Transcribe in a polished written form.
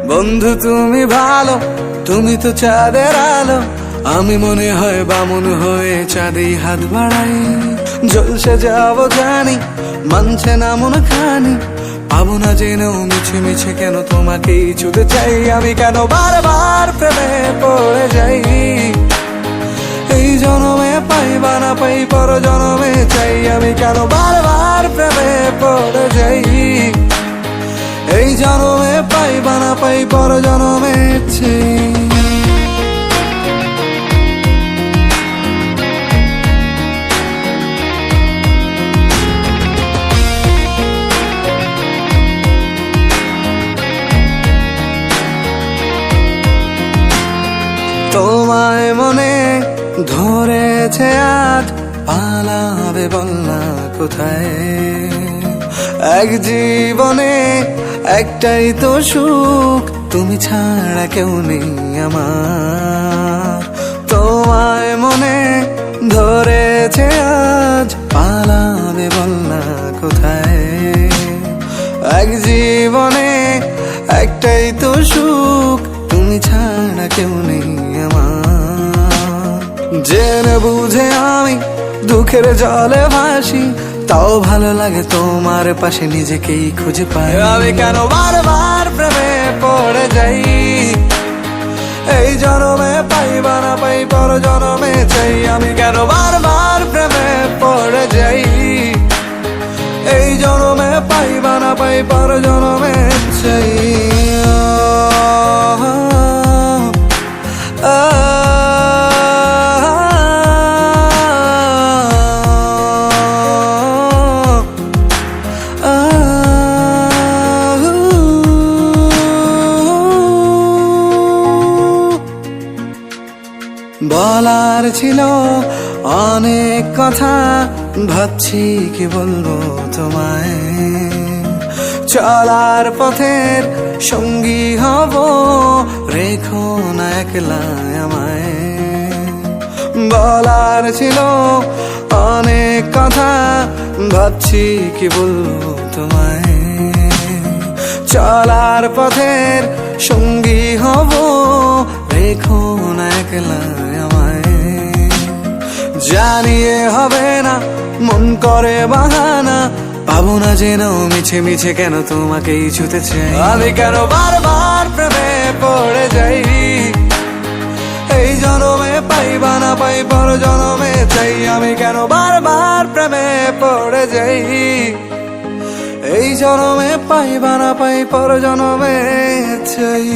বন্ধু তুমি ভালো, তুমি তো চাঁদের আলো, আমি মনে হয় বামুন হয়ে চাঁদেই হাত বাড়াই। জলসে যাবো জানি, মানছে না মন খানি, পাবো না জেনেও মিছে মিছে কেন তোমাকেই ছুতে চাই। আমি কেন বারবার প্রেমে পড়ে যাই, এই জনমে পাই বা না পাই পর জনমে চাই। আমি কেন বারবার প্রেমে পড়ে যাই, এই জনমে পাই বা না পাই পর জনমে চাই। তোমায় মনে ধরেছে আজ, পালাবে বল না কোথায়। এক জীবনে একটাই তো সুখ, তুমি ছাড়া কেউ নেই আমার। তোমায় মনে ধরেছে আজ, পালাবে বল না কোথায়। এক জীবনে একটাই তো সুখ, তুমি ছাড়া কেউ নেই আমার। জেনে বুঝে আমি দুঃখের জলে ভাসি, তাও ভালো লাগে তোমার পাশে নিজেকেই খুঁজে পাই। আমি কেন বারবার প্রেমে পড়ে যাই, এই জনমে পাই বা না পাই পর জনমে চাই। আমি কেন বারবার প্রেমে পড়ে যাই, এই জনমে পাই বা না পাই পর জনমে চাই। বলার ছিল অনেক কথা, ভাবছি কি বলবো তোমায়। চলার পথের সঙ্গী হব, রেখো না একলা আমায়। বলার ছিল অনেক কথা, ভাবছি কি বলবো তোমায়। চলার পথের সঙ্গী হব, রেখো না একলা আমায়। জানিয়ে হবে না, মন করে বাহানা, পাবো না জেনেও মিছে মিছে কেন তোমাকেই ছুতে চাই। আমি কেন বারবার প্রেমে পড়ে যাই, এই জনমে পাই বা না পাই পর জনমে চাই। আমি কেন বারবার প্রেমে পড়ে যাই, এই জনমে পাই বা না পাই পর জনমে চাই।